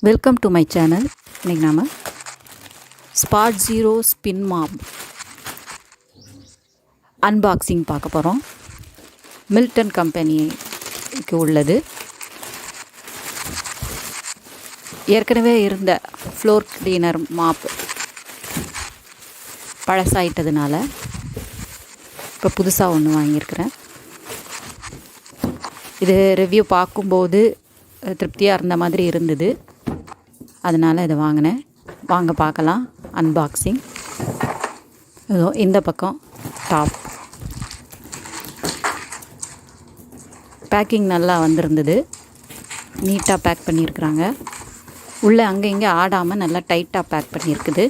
Welcome to my channel. இன்றைக்கி நாம் Spotzero spin mop unboxing பார்க்க போகிறோம். மில்டன் கம்பெனிக்கு உள்ளது. ஏற்கனவே இருந்த ஃப்ளோர் கிளீனர் மாப் பழசாயிட்டதுனால இப்போ புதுசாக ஒன்று வாங்கியிருக்கிறேன். இது ரிவ்யூ பார்க்கும்போது திருப்தியாக இருந்த மாதிரி இருந்தது, அதனால் இதை வாங்கினேன். வாங்க பார்க்கலாம் அன்பாக்சிங். இதோ இந்த பக்கம் டாப் பேக்கிங் நல்லா வந்திருந்தது. நீட்டாக பேக் பண்ணியிருக்கிறாங்க. உள்ளே அங்கே இங்கே ஆடாமல் நல்லா டைட்டாக பேக் பண்ணியிருக்குது.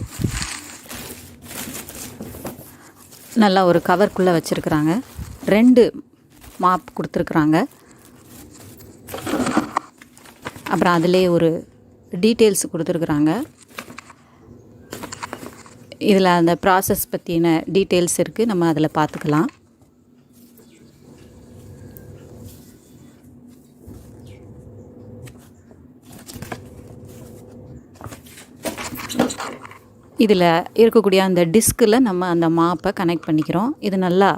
நல்லா ஒரு கவர்க்குள்ளே வச்சுருக்குறாங்க. 2 மாப் கொடுத்துருக்குறாங்க. அப்புறம் அதிலே ஒரு டீட்டெயில்ஸ் கொடுத்துருக்குறாங்க. இதில் அந்த ப்ராசஸ் பற்றின டீட்டெயில்ஸ் இருக்குது, நம்ம அதில் பார்த்துக்கலாம். இதில் இருக்கக்கூடிய அந்த டிஸ்கில் நம்ம அந்த மாப்பை கனெக்ட் பண்ணிக்கிறோம். இது நல்லா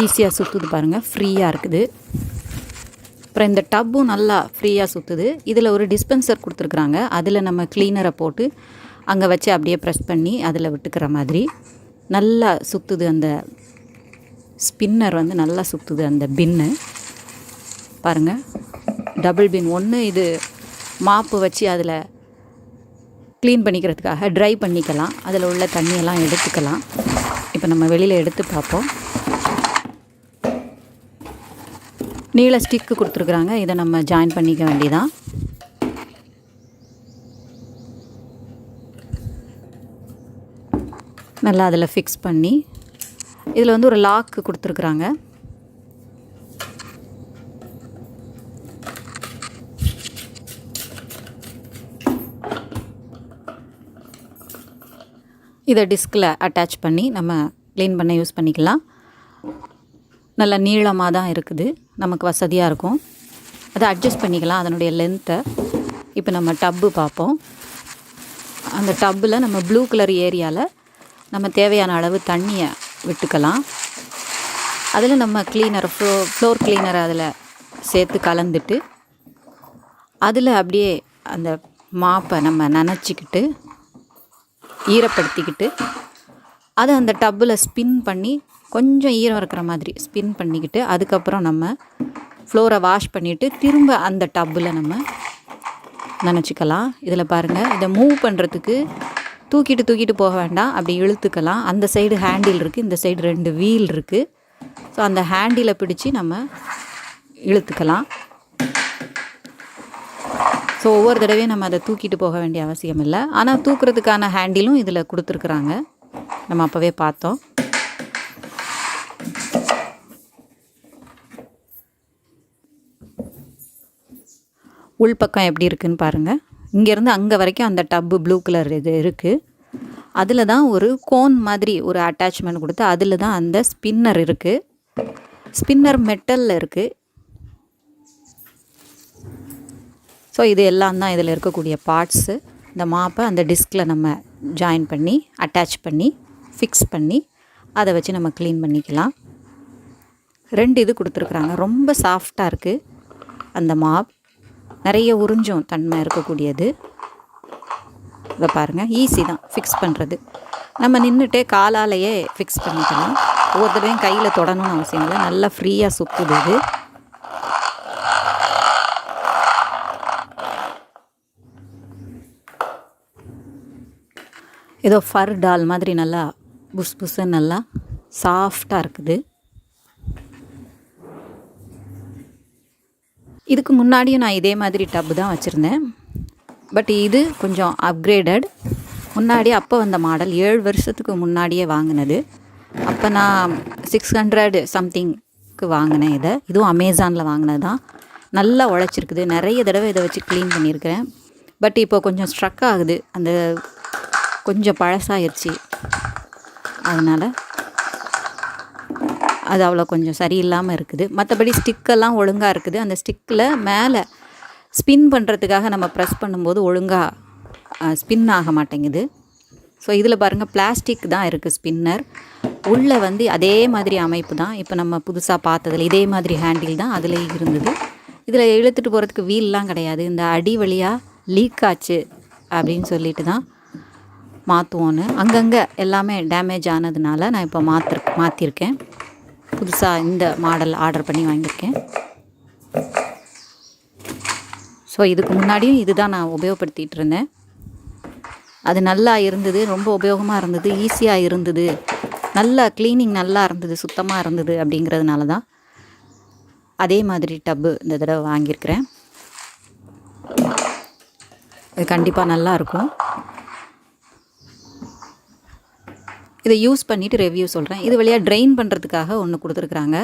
ஈஸியாக சுற்றுது பாருங்கள், ஃப்ரீயாக இருக்குது. அப்புறம் இந்த டப்பும் நல்லா ஃப்ரீயாக சுற்றுது. இதில் ஒரு டிஸ்பென்சர் கொடுத்துருக்குறாங்க. அதில் நம்ம க்ளீனரை போட்டு அங்கே வச்சு அப்படியே ப்ரெஸ் பண்ணி அதில் விட்டுக்கிற மாதிரி நல்லா சுற்றுது. அந்த ஸ்பின்னர் வந்து நல்லா சுற்றுது. அந்த பின்னு பாருங்கள், டபுள் பின். ஒன்று இது மாப்பு வச்சு அதில் க்ளீன் பண்ணிக்கிறதுக்காக ட்ரை பண்ணிக்கலாம். அதில் உள்ள தண்ணியெல்லாம் எடுத்துக்கலாம். இப்போ நம்ம வெளியில் எடுத்து பார்ப்போம். நீல ஸ்டிக்கு கொடுத்துருக்குறாங்க. இதை நம்ம ஜாயின் பண்ணிக்க வேண்டியதான். நல்லா அதில் ஃபிக்ஸ் பண்ணி இதில் வந்து ஒரு லாக்கு கொடுத்துருக்குறாங்க. இதை டிஸ்கில் அட்டாச் பண்ணி நம்ம க்ளீன் பண்ண யூஸ் பண்ணிக்கலாம். நல்லா நீளமாக தான் இருக்குது, நமக்கு வசதியாக இருக்கும். அதை அட்ஜஸ்ட் பண்ணிக்கலாம் அதனுடைய லென்த்தை. இப்போ நம்ம டப்பு பார்ப்போம். அந்த டப்பில் நம்ம ப்ளூ கலர் ஏரியாவில் நம்ம தேவையான அளவு தண்ணியை விட்டுக்கலாம். அதில் நம்ம கிளீனர் ஃப்ளோர் கிளீனரை அதில் சேர்த்து கலந்துட்டு அதில் அப்படியே அந்த மாப்பை நம்ம நனைச்சிக்கிட்டு ஈரப்படுத்திக்கிட்டு அதை அந்த டப்பில் ஸ்பின் பண்ணி கொஞ்சம் ஈரம் இருக்கிற மாதிரி ஸ்பின் பண்ணிக்கிட்டு அதுக்கப்புறம் நம்ம ஃப்ளோரை வாஷ் பண்ணிவிட்டு திரும்ப அந்த டப்பில் நம்ம நனைச்சிக்கலாம். இதில் பாருங்கள், இதை மூவ் பண்ணுறதுக்கு தூக்கிட்டு போக வேண்டாம், அப்படி இழுத்துக்கலாம். அந்த சைடு ஹேண்டில் இருக்குது, இந்த சைடு 2 வீல் இருக்குது. ஸோ அந்த ஹேண்டிலை பிடிச்சி நம்ம இழுத்துக்கலாம். ஸோ ஒவ்வொரு தடவையும் நம்ம அதை தூக்கிட்டு போக வேண்டிய அவசியம் இல்லை. ஆனால் தூக்குறதுக்கான ஹேண்டிலும் இதில் கொடுத்துருக்குறாங்க, நம்ம அப்போவே பார்த்தோம். உள்பக்கம் எப்படி இருக்குதுன்னு பாருங்கள். இங்கேருந்து அங்கே வரைக்கும் அந்த டப்பு ப்ளூ கலர் இது இருக்குது. அதில் தான் ஒரு கோன் மாதிரி ஒரு அட்டாச்மெண்ட் கொடுத்து அதில் தான் அந்த ஸ்பின்னர் இருக்குது. ஸ்பின்னர் மெட்டலில் இருக்குது. ஸோ இது எல்லாம் தான் இதில் இருக்கக்கூடிய பார்ட்ஸு. இந்த மாப்பை அந்த டிஸ்கில் நம்ம ஜாயின் பண்ணி அட்டாச் பண்ணி ஃபிக்ஸ் பண்ணி அதை வச்சு நம்ம க்ளீன் பண்ணிக்கலாம். 2 இது கொடுத்துருக்குறாங்க. ரொம்ப சாஃப்டாக இருக்குது அந்த மாப். நிறைய உறிஞ்சும் தன்மை இருக்கக்கூடியது. இதை பாருங்கள், ஈஸி தான் ஃபிக்ஸ் பண்ணுறது. நம்ம நின்றுட்டே காலாலேயே ஃபிக்ஸ் பண்ணிக்கலாம். ஒவ்வொரு தடவையும் கையில் தொடணும்னு அவசியம் இல்லை. நல்லா ஃப்ரீயாக சுற்றுது இது. ஏதோ ஃபர் டால் மாதிரி நல்லா புஸ் புஸ்ஸு நல்லா சாஃப்டாக இருக்குது. இதுக்கு முன்னாடியும் நான் இதே மாதிரி டப்பு தான் வச்சுருந்தேன். பட் இது கொஞ்சம் அப்கிரேடட். முன்னாடி அப்போ வந்த மாடல் 7 வருஷத்துக்கு முன்னாடியே வாங்கினது. அப்போ நான் 600 சம்திங்க்கு வாங்கினேன் இதை. இதுவும் அமேசானில் வாங்கினது தான். நல்லா உழைச்சிருக்குது. நிறைய தடவை இதை வச்சு க்ளீன் பண்ணியிருக்கிறேன். பட் இப்போ கொஞ்சம் ஸ்ட்ரக் ஆகுது. அந்த கொஞ்சம் பழசாயிருச்சு, அதனால் அது அவ்வளோ கொஞ்சம் சரியில்லாமல் இருக்குது. மற்றபடி ஸ்டிக்கெல்லாம் ஒழுங்காக இருக்குது. அந்த ஸ்டிக்கில் மேலே ஸ்பின் பண்ணுறதுக்காக நம்ம ப்ரெஸ் பண்ணும்போது ஒழுங்காக ஸ்பின் ஆக மாட்டேங்குது. ஸோ இதில் பாருங்கள் பிளாஸ்டிக் தான் இருக்குது ஸ்பின்னர். உள்ளே வந்து அதே மாதிரி அமைப்பு தான் இப்போ நம்ம புதுசாக பார்த்ததில் இதே மாதிரி ஹேண்டில் தான் அதில் இருந்தது. இதில் இழுத்துட்டு போகிறதுக்கு வீல்லாம் கிடையாது. இந்த அடி வழியாக லீக் ஆச்சு அப்படின்னு சொல்லிட்டு தான் மாற்றுவோன்னு. அங்கங்கே எல்லாமே டேமேஜ் ஆனதுனால நான் இப்போ மாற்றிருக்கேன். புதுசாக இந்த மாடல் ஆர்டர் பண்ணி வாங்கியிருக்கேன். ஸோ இதுக்கு முன்னாடியும் இது தான் நான் உபயோகப்படுத்திகிட்டு இருந்தேன். அது நல்லா இருந்தது, ரொம்ப உபயோகமாக இருந்தது, ஈஸியாக இருந்தது, நல்லா க்ளீனிங் நல்லா இருந்தது, சுத்தமாக இருந்தது. அப்படிங்கிறதுனால தான் அதே மாதிரி டப்பு இந்த தடவை வாங்கியிருக்கிறேன். இது கண்டிப்பாக நல்லாயிருக்கும். இதை யூஸ் பண்ணிவிட்டு ரிவ்யூ சொல்கிறேன். இது வழியாக ட்ரெயின் பண்ணுறதுக்காக ஒன்று கொடுத்துருக்குறாங்க.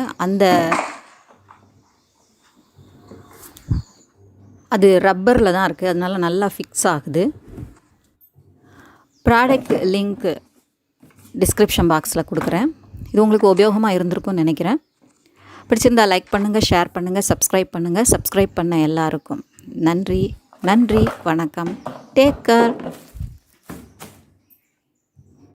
அது ரப்பரில் தான் இருக்குது, அதனால நல்லா ஃபிக்ஸ் ஆகுது. ப்ராடக்ட் லிங்க் டிஸ்கிரிப்ஷன் பாக்ஸில் கொடுக்குறேன். இது உங்களுக்கு உபயோகமாக இருந்திருக்கும்னு நினைக்கிறேன். பிடிச்சிருந்தால் லைக் பண்ணுங்கள், ஷேர் பண்ணுங்கள், சப்ஸ்கிரைப் பண்ணுங்கள். சப்ஸ்கிரைப் பண்ண எல்லாருக்கும் நன்றி. வணக்கம். Take care.